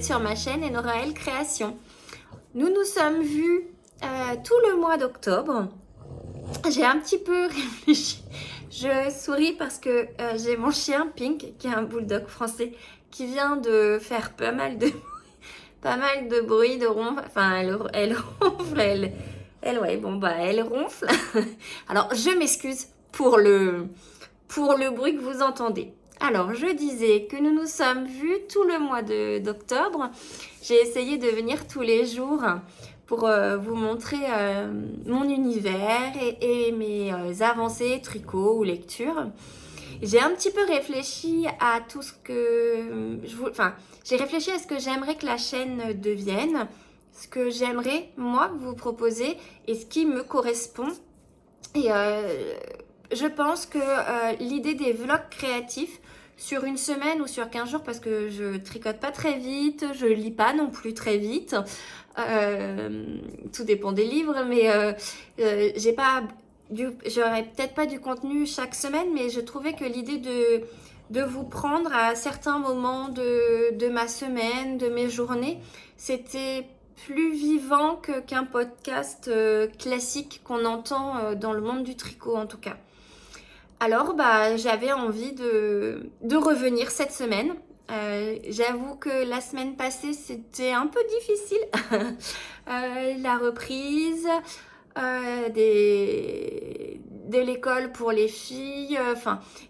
sur ma chaîne Noraël Création. Nous nous sommes vus tout le mois d'octobre. J'ai un petit peu réfléchi. Je souris parce que j'ai mon chien Pink, qui est un bulldog français, qui vient de faire pas mal de bruit, de ronfle. Enfin, elle ronfle, elle ronfle. Alors, je m'excuse pour le bruit que vous entendez. Alors, je disais que nous nous sommes vus tout le mois d'octobre. J'ai essayé de venir tous les jours pour vous montrer mon univers et mes avancées, tricot ou lecture. J'ai un petit peu réfléchi à tout ce que j'ai réfléchi à ce que j'aimerais que la chaîne devienne, ce que j'aimerais moi vous proposer et ce qui me correspond. Et je pense que l'idée des vlogs créatifs sur une semaine ou sur 15 jours, parce que je tricote pas très vite, je lis pas non plus très vite, tout dépend des livres, mais j'aurais peut-être pas du contenu chaque semaine, mais je trouvais que l'idée de vous prendre à certains moments de ma semaine, de mes journées, c'était plus vivant qu'un podcast classique qu'on entend dans le monde du tricot en tout cas. Alors j'avais envie de revenir cette semaine. J'avoue que la semaine passée c'était un peu difficile. La reprise de l'école pour les filles,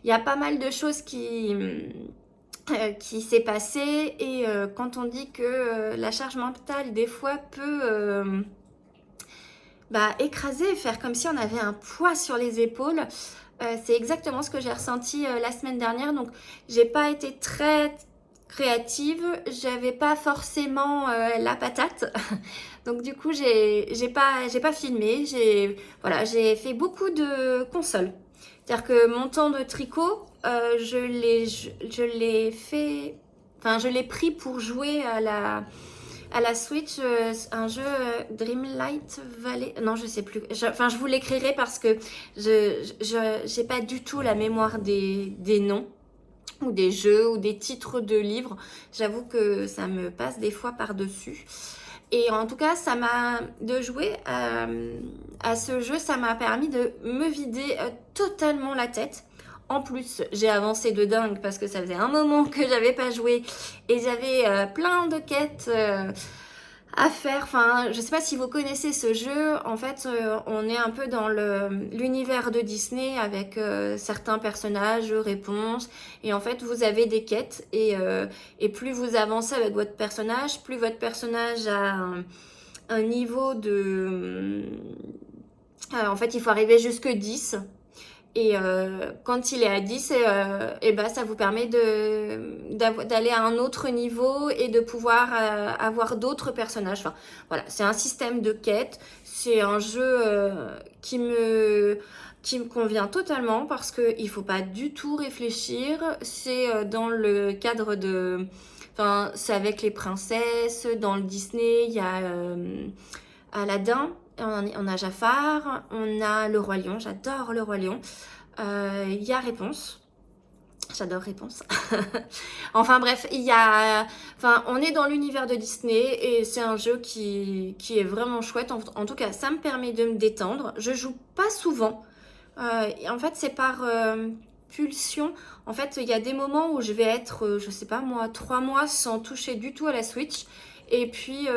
il y a pas mal de choses qui s'est passé et quand on dit que la charge mentale des fois peut écraser, faire comme si on avait un poids sur les épaules, c'est exactement ce que j'ai ressenti la semaine dernière. Donc j'ai pas été très créative, j'avais pas forcément la patate. Donc du coup j'ai pas filmé, j'ai fait beaucoup de consoles. C'est-à-dire que mon temps de tricot, je l'ai pris pour jouer à la Switch, un jeu Dreamlight Valley. Non, je sais plus. Je vous l'écrirai parce que j'ai pas du tout la mémoire des noms ou des jeux ou des titres de livres. J'avoue que ça me passe des fois par-dessus. Et en tout cas, de jouer à ce jeu, ça m'a permis de me vider totalement la tête. En plus, j'ai avancé de dingue parce que ça faisait un moment que j'avais pas joué et j'avais plein de quêtes à faire. Enfin, je sais pas si vous connaissez ce jeu. En fait, on est un peu dans l'univers de Disney avec certains personnages, réponses. Et en fait, vous avez des quêtes et plus vous avancez avec votre personnage, plus votre personnage a un niveau de... en fait, il faut arriver jusque 10. Et quand il est à 10, ça vous permet d'aller à un autre niveau et de pouvoir avoir d'autres personnages. Enfin, voilà, c'est un système de quête. C'est un jeu qui me convient totalement parce qu'il ne faut pas du tout réfléchir. C'est dans le cadre de... Enfin, c'est avec les princesses. Dans le Disney, il y a Aladdin. On a Jafar, on a le Roi Lion, j'adore le Roi Lion. Il y a Réponse, j'adore Réponse. Enfin bref, on est dans l'univers de Disney et c'est un jeu qui est vraiment chouette. En tout cas, ça me permet de me détendre. Je joue pas souvent. En fait, c'est par pulsion. En fait, il y a des moments où je vais être, je sais pas moi, 3 mois sans toucher du tout à la Switch. Et puis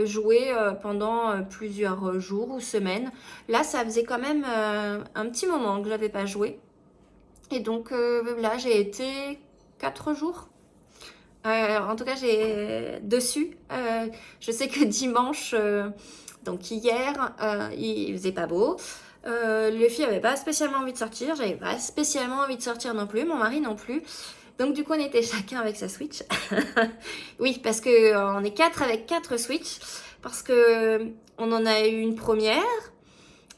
jouer pendant plusieurs jours ou semaines. Là, ça faisait quand même un petit moment que je n'avais pas joué. Et donc là, j'ai été 4 jours. En tout cas, j'ai dessus. Je sais que dimanche, donc hier, il faisait pas beau. Les filles n'avaient pas spécialement envie de sortir. J'avais pas spécialement envie de sortir non plus. Mon mari non plus. Donc du coup, on était chacun avec sa Switch. Oui, parce qu'on est 4 avec 4 Switch. Parce qu'on en a eu une première.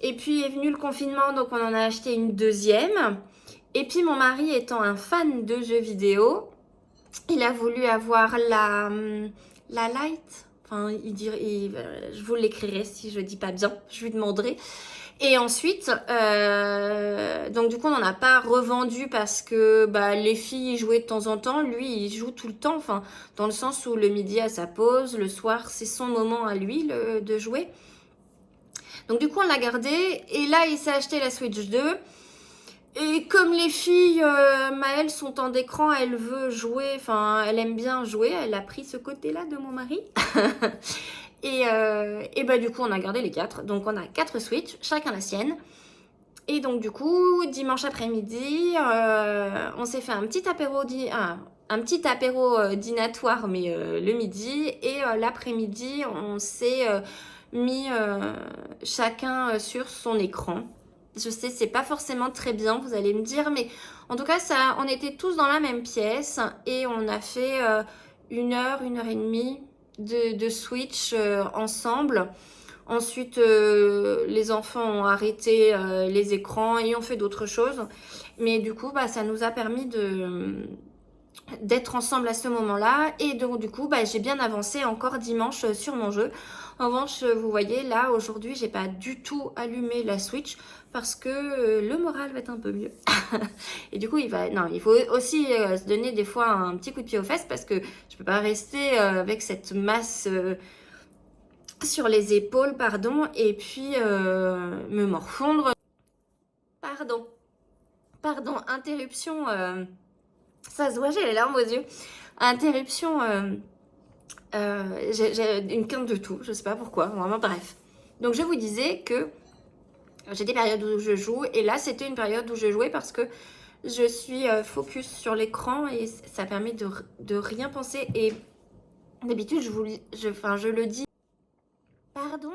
Et puis est venu le confinement, donc on en a acheté une deuxième. Et puis mon mari étant un fan de jeux vidéo, il a voulu avoir la Lite. Enfin, je vous l'écrirai si je dis pas bien, je lui demanderai. Et ensuite, donc du coup, on n'en a pas revendu parce que bah, les filles jouaient de temps en temps. Lui, il joue tout le temps, enfin, dans le sens où le midi à sa pause, le soir, c'est son moment à lui de jouer. Donc du coup, on l'a gardé. Et là, il s'est acheté la Switch 2. Et comme les filles, Maëlle, sont en écran, elle veut jouer, enfin, elle aime bien jouer. Elle a pris ce côté-là de mon mari. Et bah du coup, on a gardé les 4. Donc on a 4 Switch, chacun la sienne. Et donc du coup, dimanche après-midi, on s'est fait un petit apéro, dînatoire, mais le midi. Et l'après-midi, on s'est mis chacun sur son écran. Je sais, c'est pas forcément très bien, vous allez me dire, mais en tout cas, ça, on était tous dans la même pièce et on a fait 1 heure et demie de Switch ensemble. Ensuite, les enfants ont arrêté les écrans et ont fait d'autres choses. Mais du coup, bah, ça nous a permis d'être ensemble à ce moment-là. Et donc, du coup, bah, j'ai bien avancé encore dimanche sur mon jeu. En revanche, vous voyez, là, aujourd'hui, j'ai pas du tout allumé la Switch parce que le moral va être un peu mieux. Et du coup, il faut aussi se donner des fois un petit coup de pied aux fesses parce que je peux pas rester avec cette masse sur les épaules, pardon, et puis me morfondre. Pardon, interruption, ça se voit, j'ai les larmes aux yeux. Interruption, j'ai une quinte de tout, je sais pas pourquoi, vraiment bref. Donc je vous disais que j'ai des périodes où je joue, et là c'était une période où je jouais parce que je suis focus sur l'écran et ça permet de rien penser. Et d'habitude, je le dis. Pardon.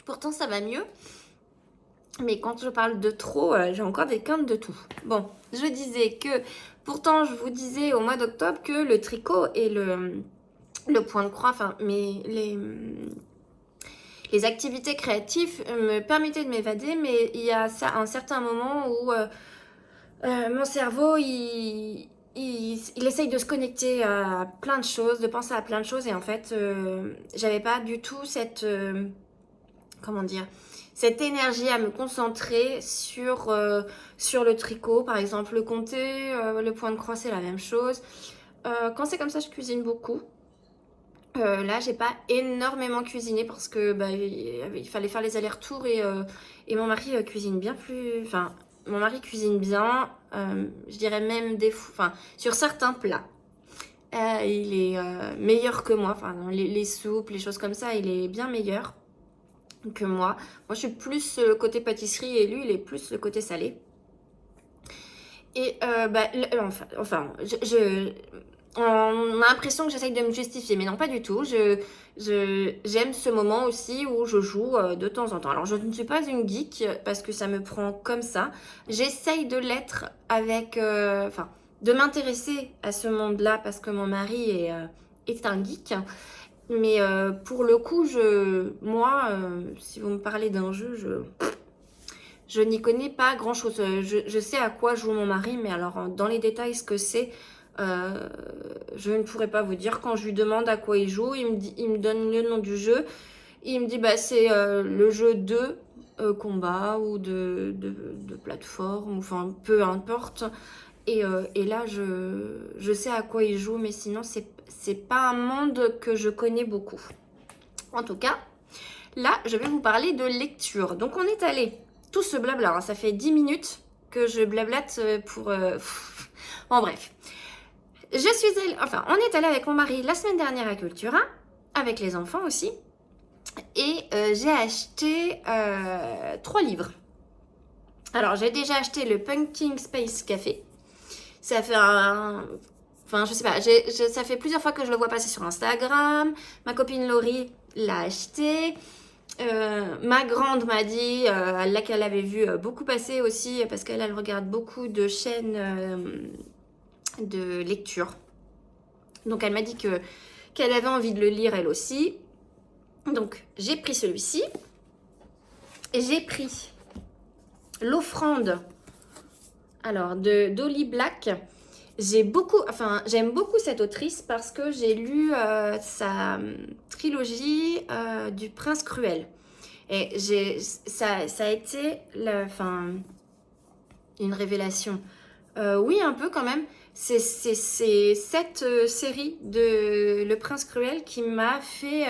Pourtant, ça va mieux. Mais quand je parle de trop, j'ai encore des quintes de tout. Bon, je disais que, pourtant, je vous disais au mois d'octobre que le tricot et le point de croix, enfin, les activités créatives me permettaient de m'évader, mais il y a un certain moment où mon cerveau, il essaye de se connecter à plein de choses, de penser à plein de choses, et en fait, j'avais pas du tout cette, comment dire, cette énergie à me concentrer sur le tricot, par exemple, le compter, le point de croix, c'est la même chose. Quand c'est comme ça, je cuisine beaucoup. Là, j'ai pas énormément cuisiné parce que bah, il fallait faire les allers-retours et mon mari cuisine bien plus. Enfin, mon mari cuisine bien, je dirais même enfin, sur certains plats. Il est meilleur que moi. Enfin, les soupes, les choses comme ça, il est bien meilleur que moi. Moi, je suis plus le côté pâtisserie et lui, il est plus le côté salé. Et bah, on a l'impression que j'essaye de me justifier, mais non, pas du tout. J'aime ce moment aussi où je joue de temps en temps. Alors, je ne suis pas une geek parce que ça me prend comme ça. J'essaye de l'être avec... Enfin, de m'intéresser à ce monde-là parce que mon mari est un geek. Mais pour le coup, moi, si vous me parlez d'un jeu, je n'y connais pas grand-chose. Je sais à quoi joue mon mari, mais alors dans les détails, ce que c'est, je ne pourrais pas vous dire. Quand je lui demande à quoi il joue, il me donne le nom du jeu. Il me dit bah c'est le jeu de combat ou de plateforme, enfin peu importe. Et là, je sais à quoi il joue, mais sinon, c'est pas un monde que je connais beaucoup. En tout cas, là, je vais vous parler de lecture. Donc, on est allé, tout ce blabla, hein, ça fait 10 minutes que je blablate pour... Bon, bref. On est allé avec mon mari la semaine dernière à Cultura, avec les enfants aussi, et j'ai acheté 3 livres. Alors, j'ai déjà acheté le Pumpkin Space Café. Ça fait Enfin, je sais pas, ça fait plusieurs fois que je le vois passer sur Instagram. Ma copine Laurie l'a acheté. Ma grande m'a dit là qu'elle avait vu beaucoup passer aussi parce qu'elle regarde beaucoup de chaînes de lecture. Donc elle m'a dit qu'elle avait envie de le lire elle aussi. Donc j'ai pris celui-ci. Et j'ai pris l'offrande alors d'Holly Black. J'aime beaucoup cette autrice parce que j'ai lu sa trilogie du Prince Cruel. Et ça a été une révélation. Oui, un peu quand même. C'est cette série de Le Prince Cruel qui m'a fait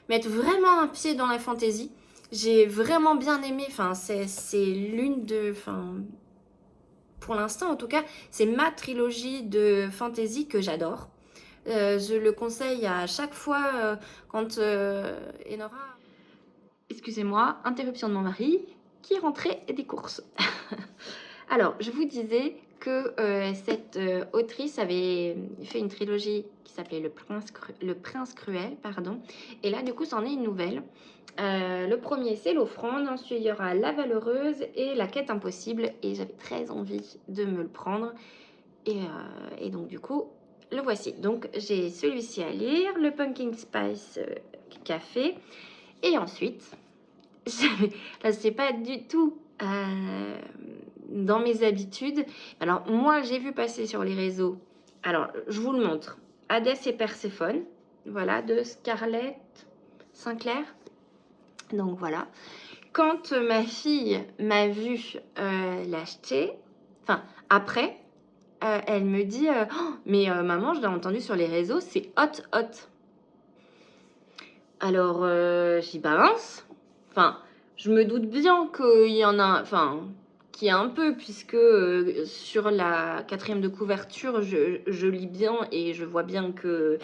mettre vraiment un pied dans la fantasy. J'ai vraiment bien aimé. Enfin, c'est l'une de... Enfin, pour l'instant en tout cas, c'est ma trilogie de fantasy que j'adore. Je le conseille à chaque fois quand Enora... Excusez-moi, interruption de mon mari qui rentrait des courses. Alors, je vous disais que cette autrice avait fait une trilogie qui s'appelait Le Prince Cruel, pardon. Et là, du coup, c'en est une nouvelle. Le premier, c'est l'offrande. Ensuite, il y aura La Valeureuse et La Quête Impossible. Et j'avais très envie de me le prendre. Et donc, du coup, le voici. Donc, j'ai celui-ci à lire, le Pumpkin Spice Café. Et ensuite, là, c'est pas du tout dans mes habitudes. Alors, moi, j'ai vu passer sur les réseaux. Alors, je vous le montre. Hadès et Perséphone, voilà, de Scarlett Sinclair. Donc, voilà. Quand ma fille m'a vu l'acheter, enfin, après, elle me dit oh, mais maman, je l'ai entendu sur les réseaux, c'est hot, hot. Alors, je dis, bah mince. Enfin, je me doute bien qu'il y en a, enfin, qu'il y a un peu, puisque sur la 4e de couverture, je lis bien et je vois bien que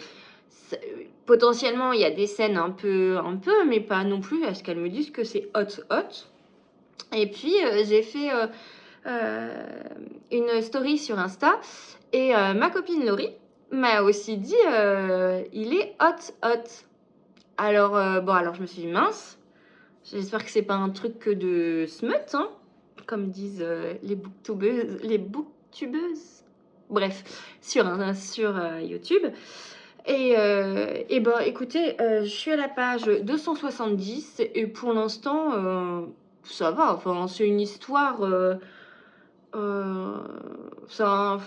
potentiellement, il y a des scènes un peu, mais pas non plus à ce qu'elles me disent que c'est hot, hot. Et puis, j'ai fait une story sur Insta et ma copine Laurie m'a aussi dit il est hot, hot. Alors, alors je me suis dit, mince, j'espère que c'est pas un truc que de smut, hein, comme disent les booktubeuses. Bref, sur YouTube. Et ben, écoutez, je suis à la page 270 et pour l'instant, ça va. Enfin, c'est une histoire... ça,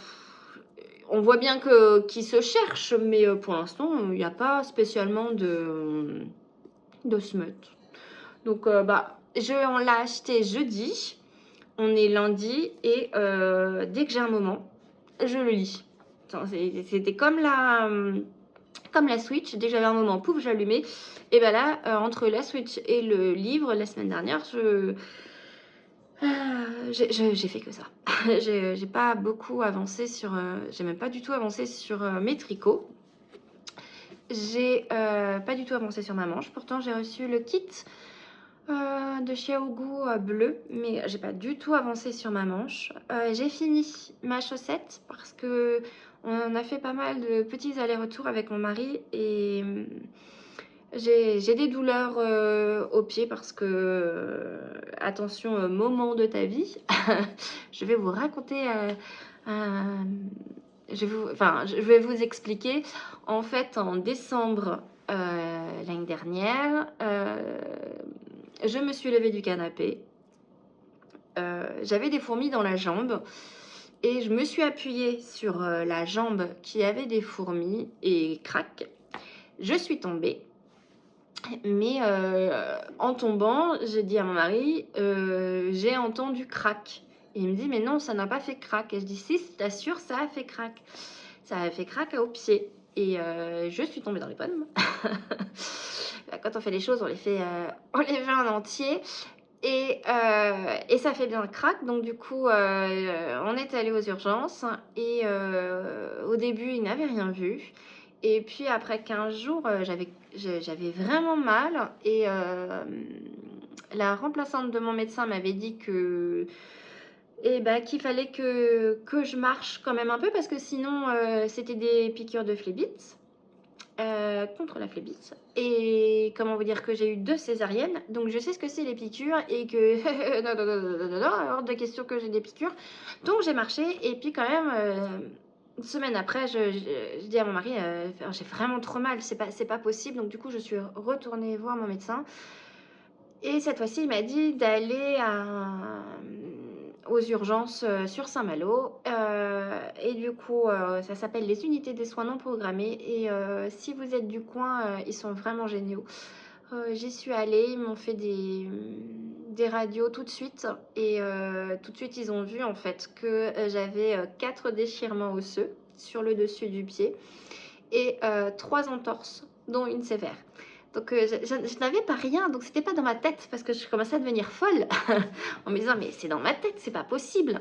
on voit bien qu'ils se cherchent, mais pour l'instant, il n'y a pas spécialement de smut. Donc, on l'a acheté jeudi, on est lundi, et dès que j'ai un moment, je le lis. C'était comme la Switch, dès que j'avais un moment, pouf, j'allumais. Et ben là, entre la Switch et le livre, la semaine dernière, j'ai fait que ça. J'ai pas beaucoup avancé sur... j'ai même pas du tout avancé sur mes tricots. J'ai pas du tout avancé sur ma manche. Pourtant, j'ai reçu le kit de Xiaogu bleu, mais j'ai pas du tout avancé sur ma manche. J'ai fini ma chaussette parce que on a fait pas mal de petits allers-retours avec mon mari et j'ai des douleurs au pied parce que attention, moment de ta vie, je vais vous raconter je vais vous expliquer. En fait, en décembre l'année dernière, je me suis levée du canapé. J'avais des fourmis dans la jambe et je me suis appuyée sur la jambe qui avait des fourmis et crac, je suis tombée. Mais en tombant, j'ai dit à mon mari, j'ai entendu crac. Et il me dit, mais non, ça n'a pas fait crac. Et je dis, si, t'assures, ça a fait crac. Ça a fait crac au pied. Et je suis tombée dans les pommes. Quand on fait les choses, on les fait en entier. Et ça fait bien crac. Donc du coup, on est allé aux urgences. Et au début, ils n'avaient rien vu. Et puis après 15 jours, j'avais vraiment mal. Et la remplaçante de mon médecin m'avait dit qu'il fallait que je marche quand même un peu parce que sinon, c'était des piqûres de phlébite. Contre la phlébite. Et comment vous dire que j'ai eu 2 césariennes, donc je sais ce que c'est les piqûres et que hors de question que j'ai des piqûres. Donc j'ai marché et puis quand même une semaine après, je dis à mon mari, j'ai vraiment trop mal, c'est pas possible. Donc du coup, je suis retournée voir mon médecin et cette fois-ci, il m'a dit d'aller aux urgences sur Saint-Malo. Et du coup, ça s'appelle les unités des soins non programmés. Et si vous êtes du coin, ils sont vraiment géniaux. J'y suis allée, ils m'ont fait des radios tout de suite et tout de suite ils ont vu en fait que j'avais 4 déchirements osseux sur le dessus du pied et 3 entorses, dont une sévère. Donc je n'avais pas rien, donc c'était pas dans ma tête parce que je commençais à devenir folle en me disant mais c'est dans ma tête, c'est pas possible.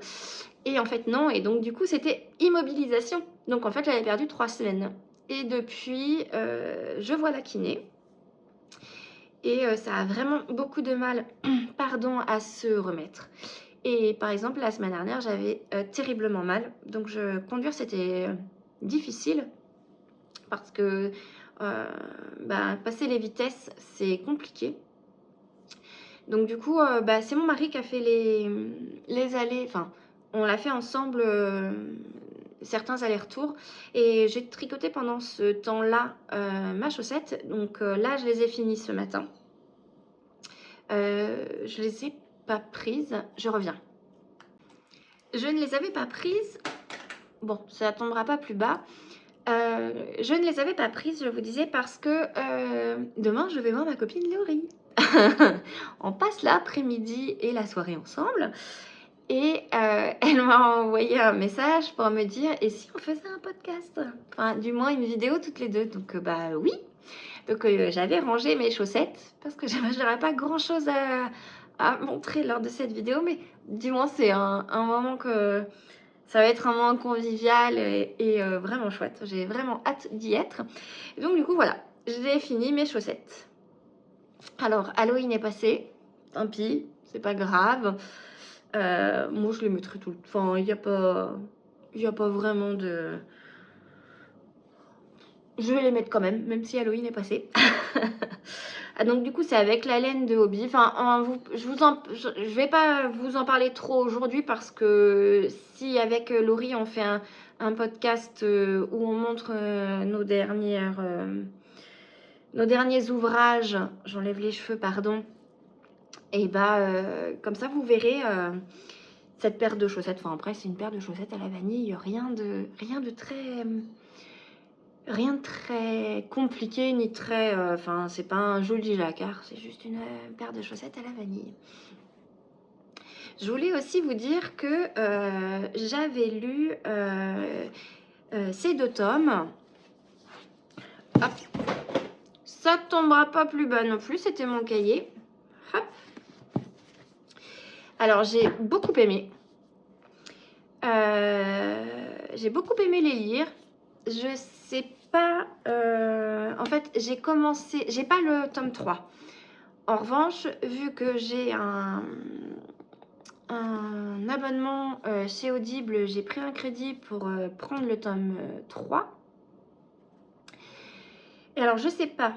Et en fait non, et donc du coup c'était immobilisation. Donc en fait j'avais perdu 3 semaines. Et depuis, je vois la kiné. Et ça a vraiment beaucoup de mal pardon, à se remettre. Et par exemple, la semaine dernière, j'avais terriblement mal. Donc conduire, c'était difficile parce que passer les vitesses, c'est compliqué. Donc du coup, c'est mon mari qui a fait les allées. Enfin, on l'a fait ensemble certains allers-retours. Et j'ai tricoté pendant ce temps-là ma chaussette. Donc là, je les ai finis ce matin. Je les ai pas prises. Je reviens. Je ne les avais pas prises. Bon, ça tombera pas plus bas. Je ne les avais pas prises, je vous disais, parce que demain, je vais voir ma copine Laurie. On passe l'après-midi et la soirée ensemble. Et elle m'a envoyé un message pour me dire, et si on faisait un podcast? Enfin, du moins une vidéo toutes les deux. Donc, oui. Donc, j'avais rangé mes chaussettes parce que j'aurais pas grand-chose à montrer lors de cette vidéo. Mais du moins, c'est un moment que... Ça va être un moment convivial et vraiment chouette. J'ai vraiment hâte d'y être. Et donc, du coup, voilà. J'ai fini mes chaussettes. Alors, Halloween est passé. Tant pis, c'est pas grave. Moi, je les mettrai tout le temps. Enfin, il n'y a pas vraiment de... Je vais les mettre quand même, même si Halloween est passé. Ah, donc, du coup, c'est avec la laine de Hobbii. Enfin, je vais pas vous en parler trop aujourd'hui parce que si avec Laurie, on fait un podcast où on montre nos derniers ouvrages, j'enlève les cheveux, pardon, et comme ça, vous verrez cette paire de chaussettes. Enfin, après, c'est une paire de chaussettes à la vanille, rien de très... Rien de très compliqué ni très... Enfin, c'est pas un joli jacquard, c'est juste une paire de chaussettes à la vanille. Je voulais aussi vous dire que j'avais lu ces 2 tomes. Hop. Ça tombera pas plus bas non plus, c'était mon cahier. Hop. Alors, j'ai beaucoup aimé. J'ai beaucoup aimé les lire. Je sais pas... en fait, j'ai commencé... J'ai pas le tome 3. En revanche, vu que j'ai un abonnement chez Audible, j'ai pris un crédit pour prendre le tome 3. Et alors, je sais pas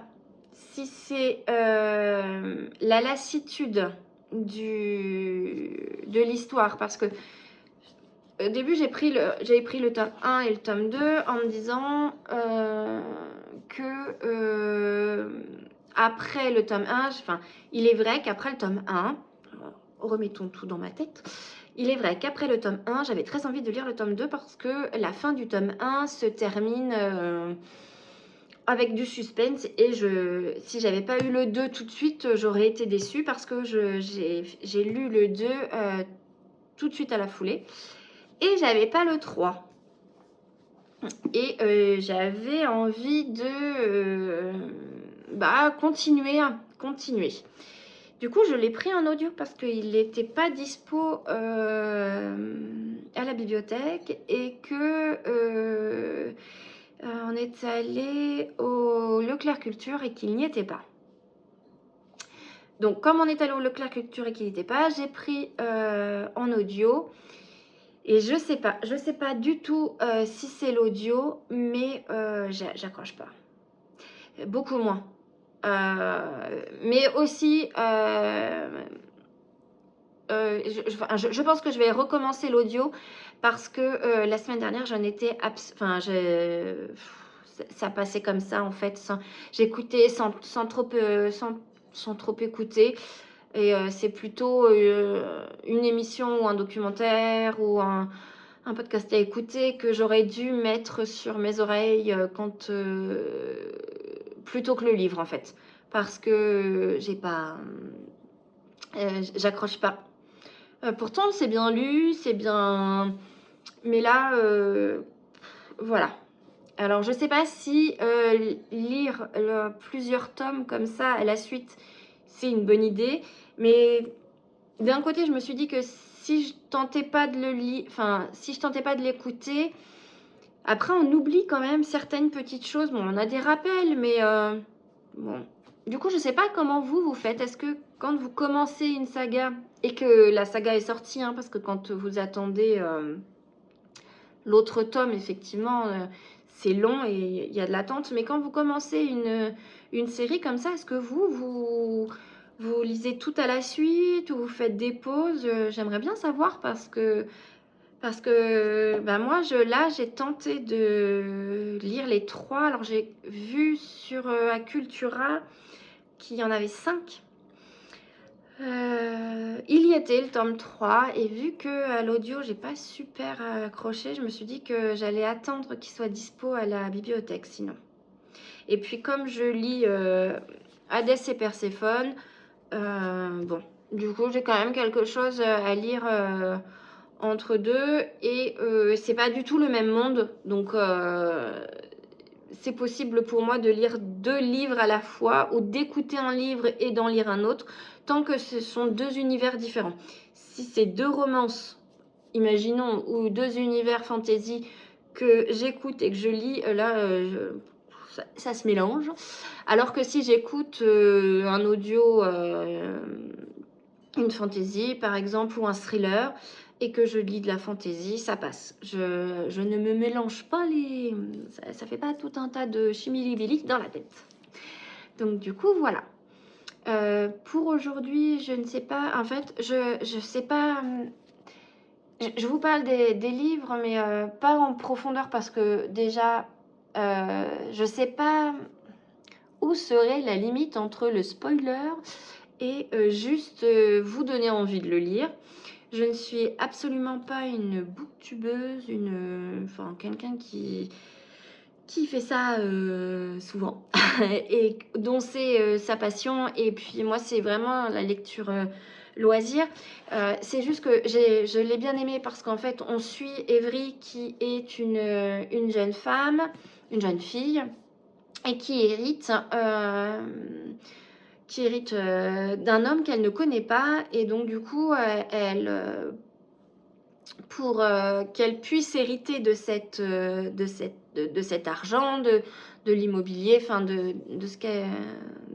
si c'est la lassitude de l'histoire, parce que au début, j'avais pris le tome 1 et le tome 2 en me disant que après le tome 1, il est vrai qu'après le tome 1, remettons tout dans ma tête, il est vrai qu'après le tome 1, j'avais très envie de lire le tome 2 parce que la fin du tome 1 se termine avec du suspense et si j'avais pas eu le 2 tout de suite, j'aurais été déçue parce que j'ai lu le 2 tout de suite à la foulée. Et j'avais pas le 3. Et j'avais envie de continuer. Du coup, je l'ai pris en audio parce qu'il n'était pas dispo à la bibliothèque et que on est allé au Leclerc Culture et qu'il n'y était pas. Donc, comme on est allé au Leclerc Culture et qu'il n'y était pas, j'ai pris en audio. Et je sais pas du tout si c'est l'audio, mais j'accroche pas. Beaucoup moins. Mais aussi, je pense que je vais recommencer l'audio parce que la semaine dernière, j'en étais... ça passait comme ça, en fait. J'écoutais sans trop écouter. Et c'est plutôt une émission ou un documentaire ou un podcast à écouter que j'aurais dû mettre sur mes oreilles plutôt que le livre, en fait. parce que j'ai pas... j'accroche pas. Pourtant, c'est bien lu, c'est bien... Mais là, voilà. Alors, je sais pas si lire plusieurs tomes comme ça à la suite, c'est une bonne idée. Mais d'un côté, je me suis dit que si je tentais pas de le lire, enfin, si je tentais pas de l'écouter, après, on oublie quand même certaines petites choses. Bon, on a des rappels, mais bon. Du coup, je sais pas comment vous faites. Est-ce que quand vous commencez une saga et que la saga est sortie, hein, parce que quand vous attendez l'autre tome, effectivement, c'est long et il y a de l'attente. Mais quand vous commencez une série comme ça, est-ce que vous lisez tout à la suite ou vous faites des pauses? J'aimerais bien savoir parce que bah moi, là, j'ai tenté de lire les 3. Alors, j'ai vu sur Acultura qu'il y en avait 5. Il y était le tome 3 et vu que à l'audio j'ai pas super accroché, je me suis dit que j'allais attendre qu'il soit dispo à la bibliothèque sinon. Et puis comme je lis Hadès et Perséphone, bon, du coup j'ai quand même quelque chose à lire entre deux et c'est pas du tout le même monde, donc c'est possible pour moi de lire 2 livres à la fois ou d'écouter un livre et d'en lire un autre, tant que ce sont 2 univers différents. Si c'est 2 romances, imaginons, ou 2 univers fantasy que j'écoute et que je lis, là, ça se mélange. Alors que si j'écoute un audio, une fantasy par exemple, ou un thriller, et que je lis de la fantaisie, ça passe. Je ne me mélange pas les... Ça fait pas tout un tas de chimili dans la tête. Donc du coup, voilà. Pour aujourd'hui, je ne sais pas... En fait, je sais pas... Je vous parle des livres, mais pas en profondeur, parce que déjà, je sais pas où serait la limite entre le spoiler et juste vous donner envie de le lire. Je ne suis absolument pas une booktubeuse, enfin quelqu'un qui fait ça souvent et dont c'est sa passion. Et puis moi, c'est vraiment la lecture loisir. C'est juste que je l'ai bien aimé parce qu'en fait, on suit Evry qui est une jeune femme, une jeune fille, et qui hérite d'un homme qu'elle ne connaît pas. Et donc du coup, pour qu'elle puisse hériter de cet argent, de l'immobilier, enfin de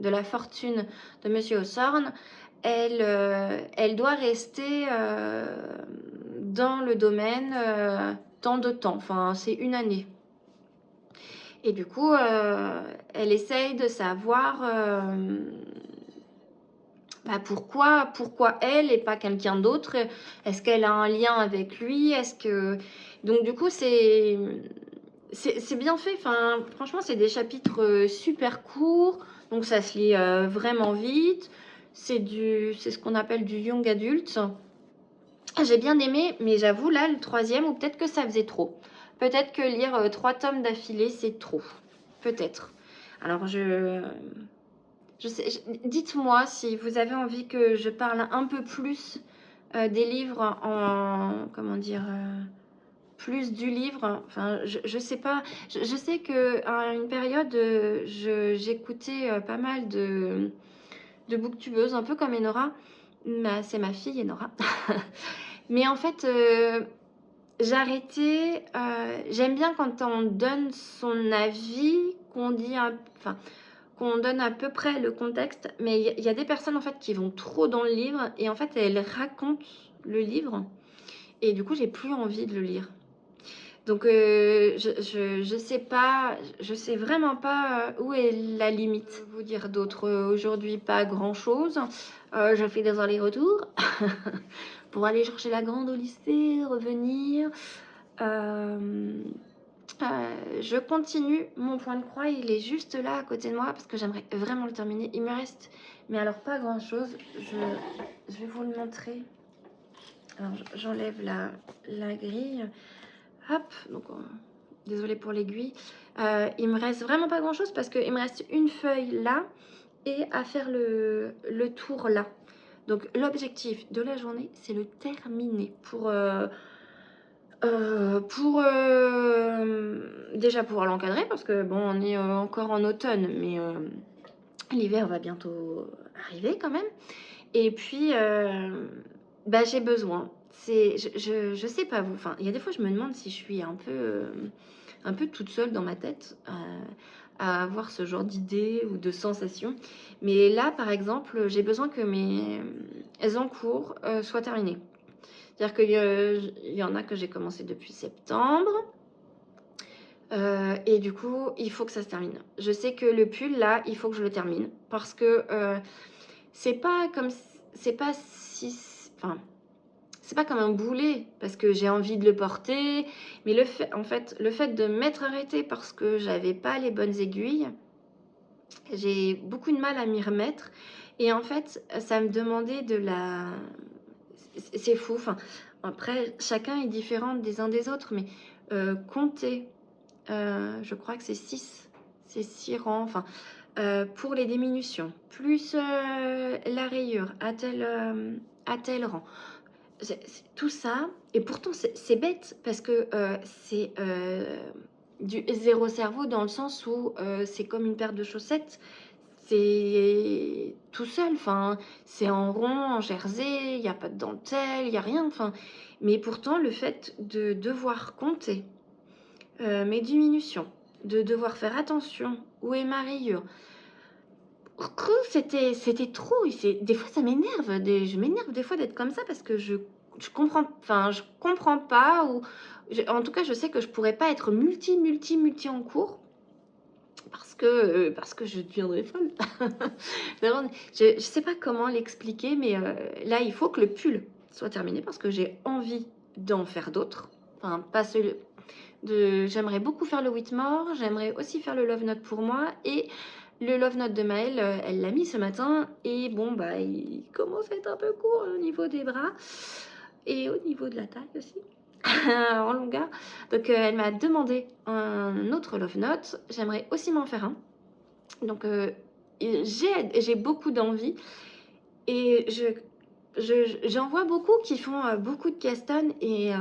la fortune de Monsieur Hawthorne, elle doit rester dans le domaine tant de temps, enfin c'est une année. Et du coup, elle essaye de savoir pourquoi elle et pas quelqu'un d'autre. Est-ce qu'elle a un lien avec lui? Est-ce que... Donc du coup, c'est bien fait. Enfin, franchement, c'est des chapitres super courts. Donc ça se lit vraiment vite. C'est ce qu'on appelle du young adult. J'ai bien aimé, mais j'avoue, là, le 3e, ou peut-être que ça faisait trop. Peut-être que lire 3 tomes d'affilée, c'est trop. Peut-être. Alors, dites-moi si vous avez envie que je parle un peu plus des livres comment dire, plus du livre. Enfin, je sais pas. Je sais qu'à une période, j'écoutais pas mal de booktubeuses, un peu comme Enora. C'est ma fille, Enora. Mais en fait, j'ai arrêté. J'aime bien quand on donne son avis, qu'on dit... Enfin, qu'on donne à peu près le contexte, mais il y a des personnes en fait qui vont trop dans le livre et en fait elles racontent le livre et du coup j'ai plus envie de le lire. Donc je sais pas, je sais vraiment pas où est la limite. Vous dire d'autres aujourd'hui, pas grand chose. Je fais des allers-retours pour aller chercher la grande au lycée, revenir. Je continue mon point de croix, il est juste là à côté de moi parce que j'aimerais vraiment le terminer. Il me reste, mais alors pas grand chose. Je vais vous le montrer. Alors j'enlève la grille. Hop, donc désolée pour l'aiguille. Il me reste vraiment pas grand chose parce qu'il me reste une feuille là et à faire le tour là. Donc l'objectif de la journée, c'est le terminer déjà pouvoir l'encadrer parce que bon, on est encore en automne, mais l'hiver va bientôt arriver quand même. Et puis, bah, j'ai besoin. Je sais pas vous. Enfin, il y a des fois, je me demande si je suis un peu toute seule dans ma tête à avoir ce genre d'idées ou de sensations. Mais là, par exemple, j'ai besoin que mes encours soient terminés. C'est-à-dire qu'il y en a que j'ai commencé depuis septembre. Et du coup, il faut que ça se termine. Je sais que le pull, là, il faut que je le termine. Parce que c'est pas comme... C'est pas si... Enfin, c'est pas comme un boulet, parce que j'ai envie de le porter. Mais en fait, le fait de m'être arrêtée parce que j'avais pas les bonnes aiguilles, j'ai beaucoup de mal à m'y remettre. Et en fait, ça me demandait de la... C'est fou. Enfin, après, chacun est différent des uns des autres, mais compter, je crois que c'est 6. C'est 6 rangs. Enfin, pour les diminutions, plus la rayure à tel rang. Tout ça, et pourtant c'est bête parce que c'est du zéro cerveau dans le sens où c'est comme une paire de chaussettes, c'est tout seul, enfin, c'est en rond, en jersey, il n'y a pas de dentelle, il n'y a rien, enfin, mais pourtant le fait de devoir compter mes diminutions, de devoir faire attention, où est ma rayure, c'était trop. Des fois, ça m'énerve. Je m'énerve des fois d'être comme ça parce que je comprends, enfin, je comprends pas. En tout cas, je sais que je pourrais pas être multi en cours parce que je deviendrais folle. Vraiment, je sais pas comment l'expliquer, mais là, il faut que le pull soit terminé parce que j'ai envie d'en faire d'autres. Enfin, pas celui j'aimerais beaucoup faire le Whitmore, j'aimerais aussi faire le Love Note pour moi et le Love Note de Maëlle, elle l'a mis ce matin et bon bah il commence à être un peu court au niveau des bras et au niveau de la taille aussi en longueur. Donc elle m'a demandé un autre Love Note, j'aimerais aussi m'en faire un. Donc j'ai beaucoup d'envie et j'en vois beaucoup qui font beaucoup de castons et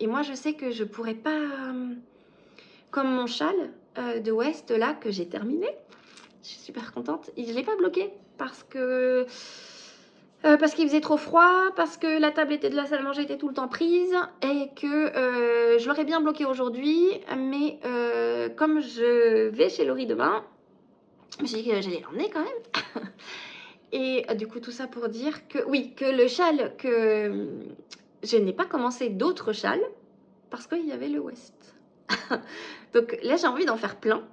moi je sais que je pourrais pas comme mon châle de West là que j'ai terminé. Je suis super contente. Et je l'ai pas bloqué parce qu'il faisait trop froid, parce que la table de la salle à manger était tout le temps prise et que je l'aurais bien bloqué aujourd'hui. Mais comme je vais chez Laurie demain, je me suis dit que j'allais l'emmener quand même. Et du coup, tout ça pour dire que oui, que le châle, que je n'ai pas commencé d'autres châles parce qu'il y avait le West. Donc là, j'ai envie d'en faire plein.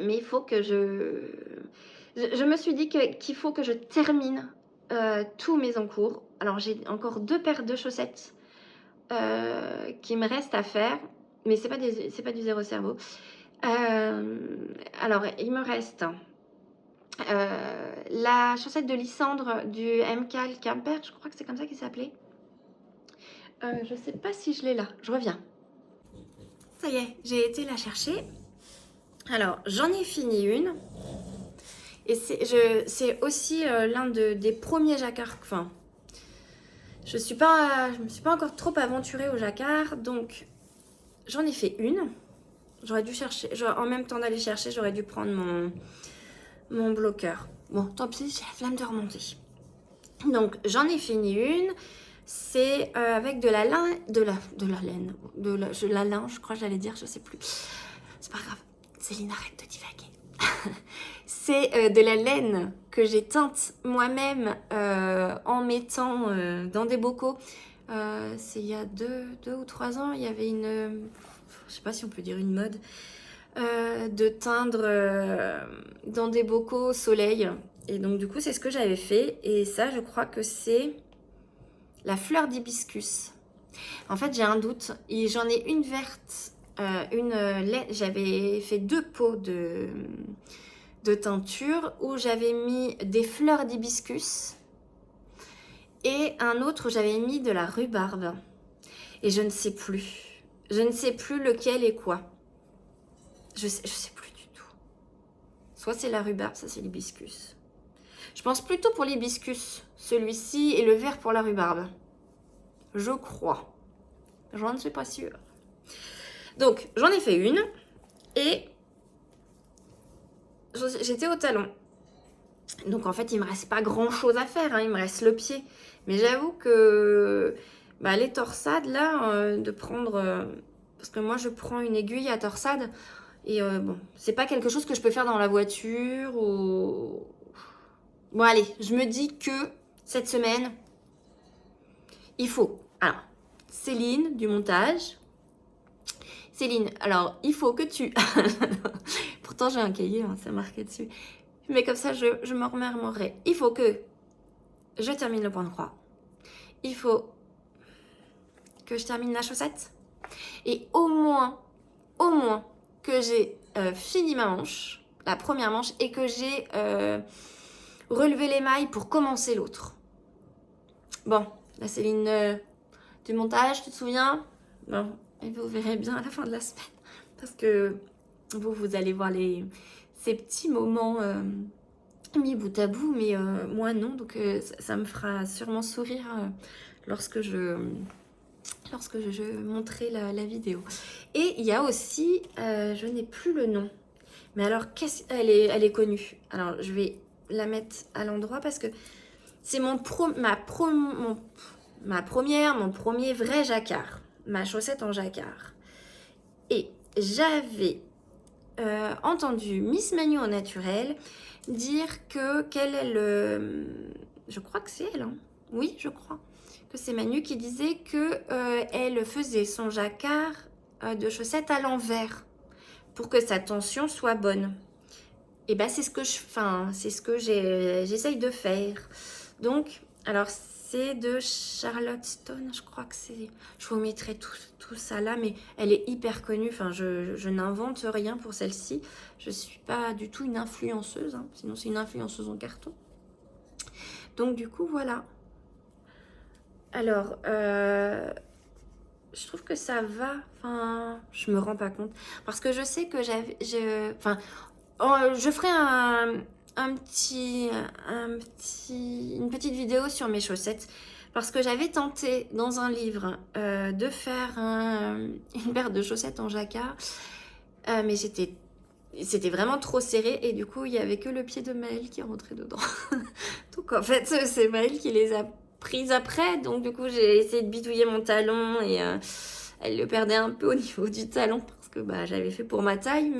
Mais il faut que je me suis dit qu'il faut que je termine tous mes encours. Alors, j'ai encore 2 paires de chaussettes qui me restent à faire. Mais c'est pas du zéro cerveau. Alors, il me reste la chaussette de Lysandre du MCAL Camper. Je crois que c'est comme ça qu'il s'appelait. Je sais pas si je l'ai là. Je reviens. Ça y est, j'ai été la chercher. Alors, j'en ai fini une. Et c'est aussi l'un des premiers jacquards. Enfin, je me suis pas encore trop aventurée au jacquard. Donc, j'en ai fait une. J'aurais dû chercher. En même temps d'aller chercher, j'aurais dû prendre mon bloqueur. Bon, tant pis, j'ai la flemme de remonter. Donc, j'en ai fini une. C'est avec de la laine. De la linge, je crois que j'allais dire, je sais plus. C'est pas grave. Céline, arrête de divaguer. C'est de la laine que j'ai teinte moi-même en mettant dans des bocaux. C'est il y a 2 ou 3 ans, il y avait je sais pas si on peut dire une mode, de teindre dans des bocaux au soleil. Et donc du coup, c'est ce que j'avais fait. Et ça, je crois que c'est la fleur d'hibiscus. En fait, j'ai un doute. Et j'en ai une verte, j'avais fait 2 pots de teinture où j'avais mis des fleurs d'hibiscus et un autre où j'avais mis de la rhubarbe. Et je ne sais plus. Je ne sais plus lequel est quoi. Je sais plus du tout. Soit c'est la rhubarbe, ça c'est l'hibiscus. Je pense plutôt pour l'hibiscus, celui-ci, et le vert pour la rhubarbe. Je crois. Je ne suis pas sûre. Donc, j'en ai fait une. Et j'étais au talon. Donc, en fait, il ne me reste pas grand-chose à faire. Hein, il me reste le pied. Mais j'avoue que les torsades, là, de prendre... parce que moi, je prends une aiguille à torsade. Et bon, c'est pas quelque chose que je peux faire dans la voiture ou... Bon, allez, je me dis que cette semaine, il faut... Alors, Céline, du montage. Céline, alors, il faut que tu... Pourtant, j'ai un cahier, hein, c'est marqué dessus. Mais comme ça, je me remémorerai. Il faut que je termine le point de croix. Il faut que je termine la chaussette. Et au moins que j'ai fini ma manche, la première manche, et que j'ai relevé les mailles pour commencer l'autre. Bon, la Céline du montage, tu te souviens? Bon, et vous verrez bien à la fin de la semaine. Parce que vous allez voir ces petits moments mis bout à bout, mais moi non. Donc ça me fera sûrement sourire lorsque je montrerai la vidéo. Et il y a aussi, je n'ai plus le nom. Mais alors, elle est connue. Alors, je vais la mettre à l'endroit parce que c'est mon premier vrai jacquard. Ma chaussette en jacquard. Et j'avais entendu Miss Manu au naturel dire qu'elle est le... Je crois que c'est elle, hein. Oui, je crois que c'est Manu qui disait que elle faisait son jacquard de chaussettes à l'envers pour que sa tension soit bonne. Et ben c'est ce que j'essaye de faire. Donc, alors c'est de Charlotte Stone, je crois que c'est... Je vous mettrai tout ça là, mais elle est hyper connue. Enfin, je n'invente rien pour celle-ci. Je suis pas du tout une influenceuse, hein. Sinon c'est une influenceuse en carton. Donc du coup, voilà. Alors, je trouve que ça va. Enfin, je me rends pas compte. Parce que je sais que je ferai une petite vidéo sur mes chaussettes. Parce que j'avais tenté dans un livre de faire une paire de chaussettes en jacquard. Mais c'était vraiment trop serré. Et du coup, il n'y avait que le pied de Maëlle qui rentrait dedans. Donc en fait, c'est Maëlle qui les a prises après. Donc du coup, j'ai essayé de bidouiller mon talon. Et elle le perdait un peu au niveau du talon. Parce que j'avais fait pour ma taille.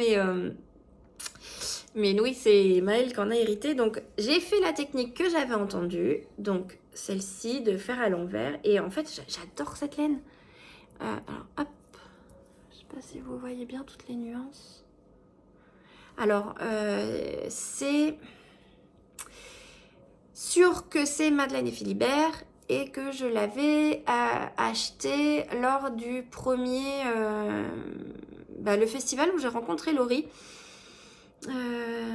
Mais oui, c'est Maëlle qui en a hérité. Donc, j'ai fait la technique que j'avais entendue. Donc, celle-ci, de faire à l'envers. Et en fait, j'adore cette laine. Alors, hop. Je sais pas si vous voyez bien toutes les nuances. Alors, c'est sûr que c'est Madeleine et Philibert. Et que je l'avais acheté lors du premier... le festival où j'ai rencontré Laurie.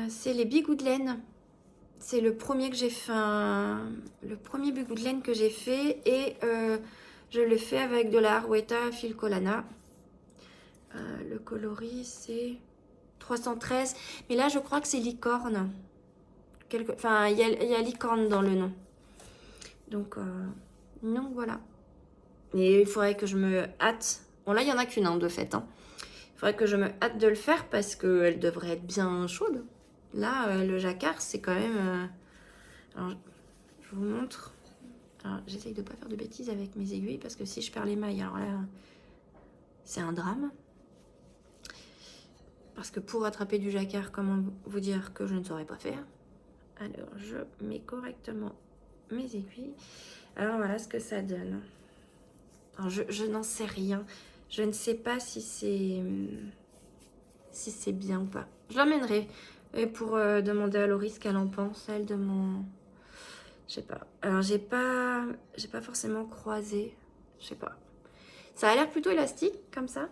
C'est les bigoux de laine. C'est le premier que j'ai fait, le premier bigou de laine que j'ai fait, et je le fais avec de la Arweta Fil Colana. Le coloris c'est 313, mais là je crois que c'est licorne. Enfin, il y a licorne dans le nom. Donc voilà. Et il faudrait que je me hâte. Bon là il y en a qu'une, hein, de fait, hein. Il faudrait que je me hâte de le faire parce qu'elle devrait être bien chaude. Là, le jacquard, c'est quand même... Alors, je vous montre. Alors, j'essaye de ne pas faire de bêtises avec mes aiguilles parce que si je perds les mailles, alors là, c'est un drame. Parce que pour attraper du jacquard, comment vous dire que je ne saurais pas faire? Alors, je mets correctement mes aiguilles. Alors, voilà ce que ça donne. Alors, je n'en sais rien. Je ne sais pas si c'est bien ou pas. Je l'emmènerai pour demander à Laurie ce qu'elle en pense, elle, de mon... Je sais pas. Alors, j'ai pas forcément croisé. Je sais pas. Ça a l'air plutôt élastique, comme ça.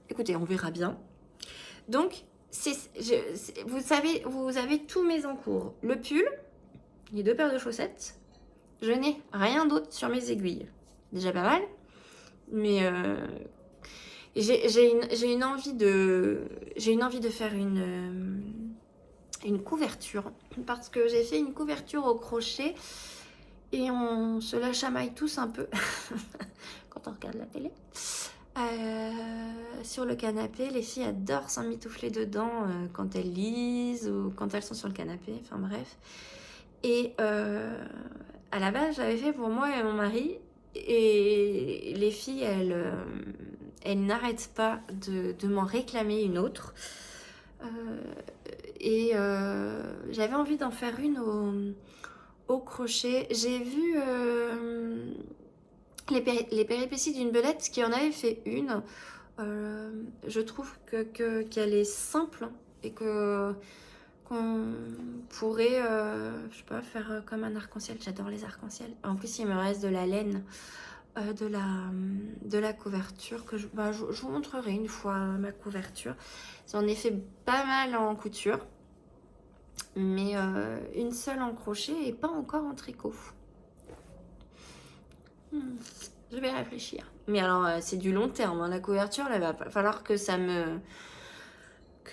Écoutez, on verra bien. Donc, vous avez tous mes encours. Le pull, les 2 paires de chaussettes. Je n'ai rien d'autre sur mes aiguilles. Déjà pas mal. Mais J'ai une envie de faire une couverture parce que j'ai fait une couverture au crochet et on se la chamaille tous un peu quand on regarde la télé. Sur le canapé, les filles adorent s'emmitoufler dedans quand elles lisent ou quand elles sont sur le canapé, enfin bref. Et à la base, j'avais fait pour moi et mon mari. Et les filles, elles n'arrêtent pas de m'en réclamer une autre. J'avais envie d'en faire une au crochet. J'ai vu les péripéties d'une belette qui en avait fait une. Je trouve qu'elle est simple et qu'on pourrait, je sais pas, faire comme un arc-en-ciel. J'adore les arcs-en-ciel. En plus, il me reste de la laine de la couverture que je vous montrerai une fois ma couverture. J'en ai fait pas mal en couture, mais une seule en crochet et pas encore en tricot. Je vais réfléchir. Mais alors, c'est du long terme, hein. La couverture, il va falloir que ça ne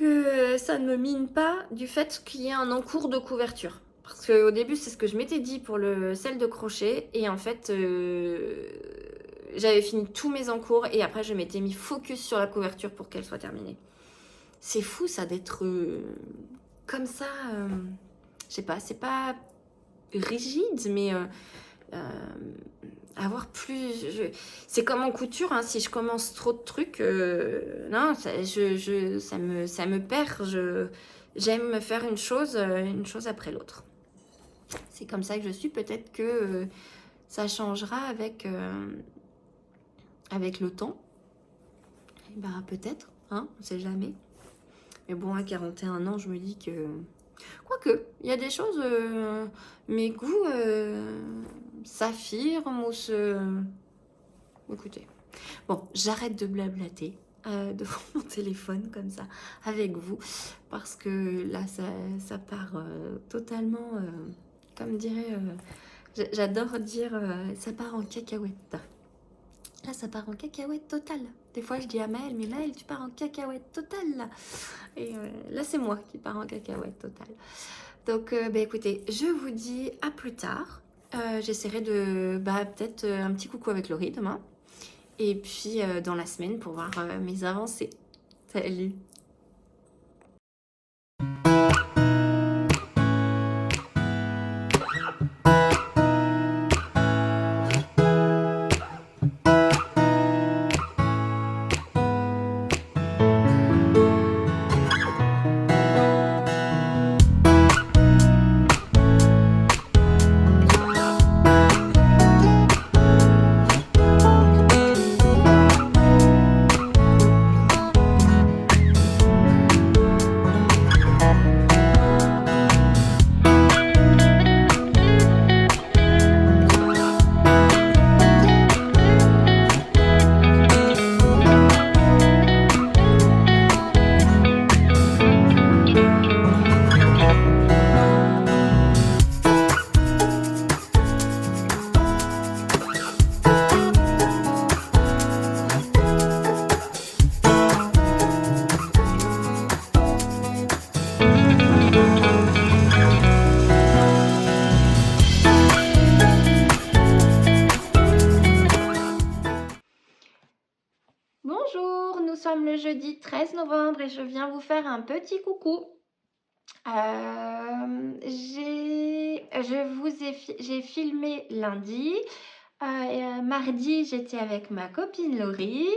me mine pas du fait qu'il y ait un encours de couverture. Parce qu'au début, c'est ce que je m'étais dit pour celle de crochet. Et en fait, j'avais fini tous mes encours. Et après, je m'étais mis focus sur la couverture pour qu'elle soit terminée. C'est fou, ça, d'être comme ça. Je sais pas, c'est pas rigide, mais avoir plus... C'est comme en couture, hein, si je commence trop de trucs, non, ça me perd. J'aime me faire une chose après l'autre. C'est comme ça que je suis. Peut-être que ça changera avec le temps. Et bah, peut-être, hein, on sait jamais. Mais bon, à 41 ans, je me dis que... Quoique, il y a des choses, mes goûts s'affirment ou se... Écoutez, bon, j'arrête de blablater devant mon téléphone comme ça, avec vous, parce que là, ça part totalement, comme dirait... j'adore dire, ça part en cacahuète. Là, ça part en cacahuète totale. Des fois, je dis à Maëlle, mais Maëlle, tu pars en cacahuète totale, là. Et là, c'est moi qui pars en cacahuète totale. Donc, écoutez, je vous dis à plus tard. J'essaierai de... peut-être un petit coucou avec Laurie demain. Et puis, dans la semaine pour voir mes avancées. Salut! Bonjour, nous sommes le jeudi 13 novembre et je viens vous faire un petit coucou. J'ai filmé lundi. Mardi, j'étais avec ma copine Laurie.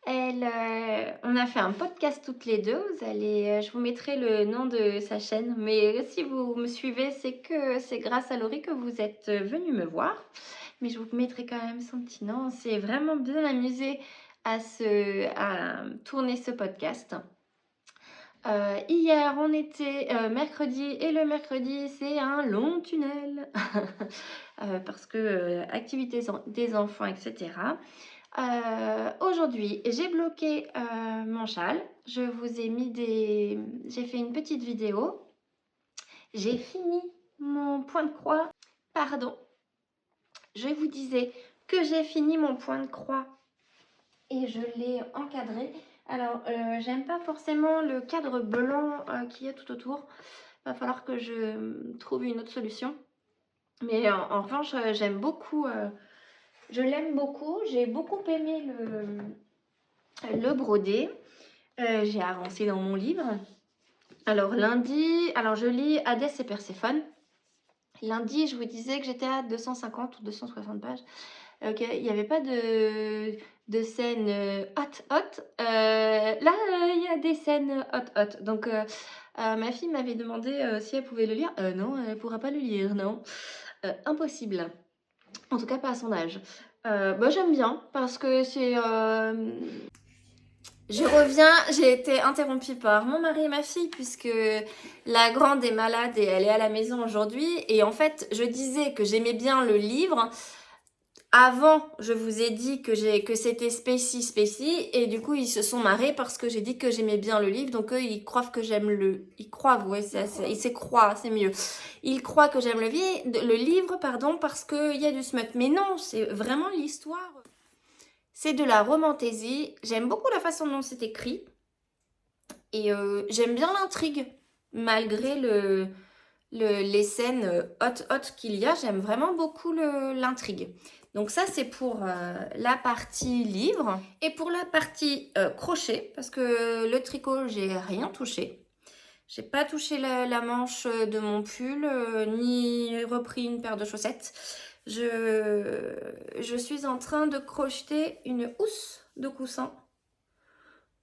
On a fait un podcast toutes les deux. Je vous mettrai le nom de sa chaîne. Mais si vous me suivez, c'est que c'est grâce à Laurie que vous êtes venus me voir. Mais je vous mettrai quand même son petit nom. On s'est vraiment bien amusé à tourner ce podcast. Hier, on était mercredi et le mercredi, c'est un long tunnel parce que activités des enfants, etc. Aujourd'hui, j'ai bloqué mon châle. Je vous ai mis j'ai fait une petite vidéo. J'ai fini mon point de croix. Pardon. Je vous disais que j'ai fini mon point de croix et je l'ai encadré. Alors, j'aime pas forcément le cadre blanc qu'il y a tout autour. Va falloir que je trouve une autre solution. Mais en revanche, j'aime beaucoup, je l'aime beaucoup. J'ai beaucoup aimé le brodé. J'ai avancé dans mon livre. Alors lundi, alors je lis Hadès et Perséphone. Lundi, je vous disais que j'étais à 250 ou 260 pages. Ok, il n'y avait pas de scène hot. Là, il y a des scènes hot. Donc, ma fille m'avait demandé si elle pouvait le lire. Non, elle ne pourra pas le lire, non. Impossible. En tout cas, pas à son âge. Bah, j'aime bien parce que c'est... Je reviens, j'ai été interrompue par mon mari et ma fille puisque la grande est malade et elle est à la maison aujourd'hui. Et en fait, je disais que j'aimais bien le livre. Avant, je vous ai dit que c'était Spacey et du coup, ils se sont marrés parce que j'ai dit que j'aimais bien le livre. Donc eux, ils croient que j'aime ils croient, ouais, c'est croient, c'est mieux. Ils croient que j'aime le livre, pardon, parce qu'il y a du smut. Mais non, c'est vraiment l'histoire. C'est de la romantaisie. J'aime beaucoup la façon dont c'est écrit. Et j'aime bien l'intrigue. Malgré les scènes hot qu'il y a, j'aime vraiment beaucoup l'intrigue. Donc ça, c'est pour la partie livre. Et pour la partie crochet, parce que le tricot, j'ai rien touché. J'ai pas touché la manche de mon pull, ni repris une paire de chaussettes. Je suis en train de crocheter une housse de coussin.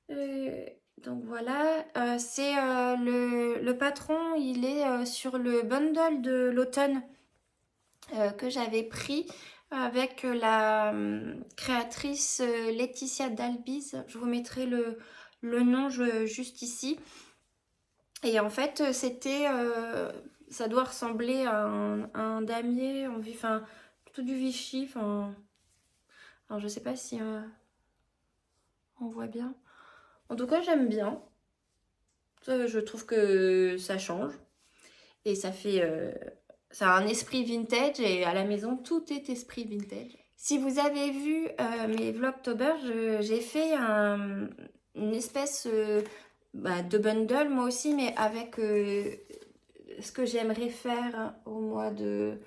Donc voilà, c'est le patron, il est sur le bundle de l'automne que j'avais pris avec la créatrice Laetitia Dalbise. Je vous mettrai le nom juste ici. Et en fait, c'était, ça doit ressembler à un damier, enfin, plutôt du Vichy. Enfin, alors je sais pas si on voit bien. En tout cas, j'aime bien. Je trouve que ça change. Et ça fait... ça a un esprit vintage et à la maison, tout est esprit vintage. Si vous avez vu mes Vlogtober, j'ai fait une espèce de bundle, moi aussi, mais avec ce que j'aimerais faire au mois de...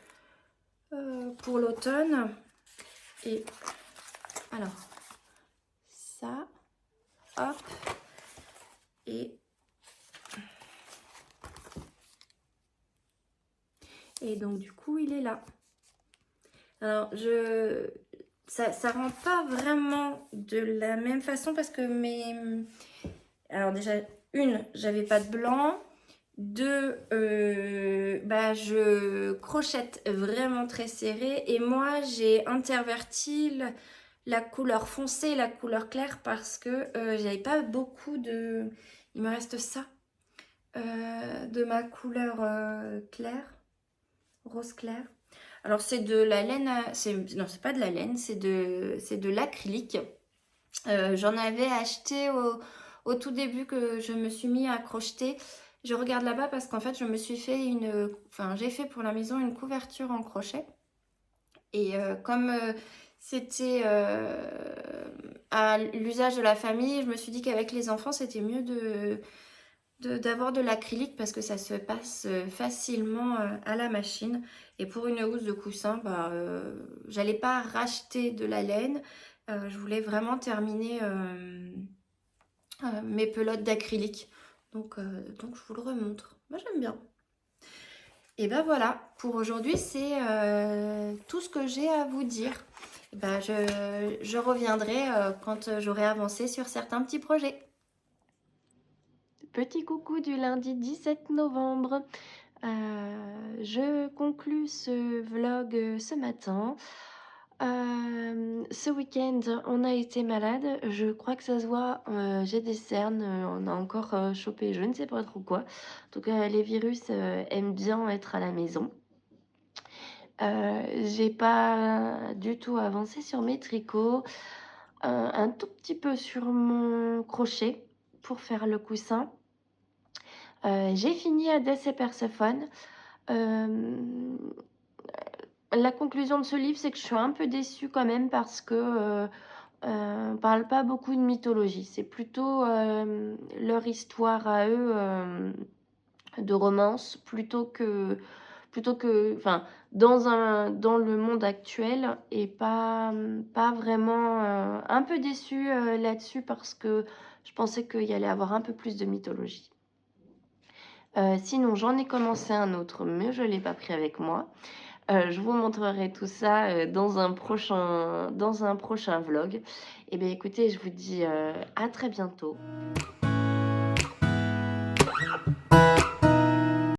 pour l'automne. Et alors, ça, hop, et donc du coup il est là. Alors ça rend pas vraiment de la même façon parce que alors déjà j'avais pas de blanc. Deux, je crochette vraiment très serré et moi j'ai interverti la couleur foncée et la couleur claire parce que j'avais pas beaucoup de... Il me reste ça de ma couleur claire, rose clair. Alors c'est de la laine, non c'est pas de la laine, c'est de l'acrylique. J'en avais acheté au tout début que je me suis mis à crocheter. Je regarde là-bas parce qu'en fait je me suis fait j'ai fait pour la maison une couverture en crochet. Et comme c'était à l'usage de la famille, je me suis dit qu'avec les enfants c'était mieux d'avoir de l'acrylique parce que ça se passe facilement à la machine. Et pour une housse de coussin, j'allais pas racheter de la laine. Je voulais vraiment terminer mes pelotes d'acrylique. Donc je vous le remontre. Moi j'aime bien. Et ben voilà, pour aujourd'hui c'est tout ce que j'ai à vous dire. Et ben, je reviendrai quand j'aurai avancé sur certains petits projets. Petit coucou du lundi 17 novembre. Je conclus ce vlog ce matin. Ce week-end, on a été malade. Je crois que ça se voit. J'ai des cernes. On a encore chopé je ne sais pas trop quoi. En tout cas, les virus aiment bien être à la maison. J'ai pas du tout avancé sur mes tricots. Un tout petit peu sur mon crochet pour faire le coussin. J'ai fini Hadès et Perséphone. La conclusion de ce livre, c'est que je suis un peu déçue quand même parce que parlent pas beaucoup de mythologie. C'est plutôt, leur histoire à eux, de romance plutôt que enfin, dans le monde actuel et pas, pas vraiment, un peu déçue, là-dessus parce que je pensais qu'il y allait avoir un peu plus de mythologie. Sinon j'en ai commencé un autre, mais je l'ai pas pris avec moi. Je vous montrerai tout ça, dans un prochain vlog. Et bien écoutez, je vous dis, à très bientôt.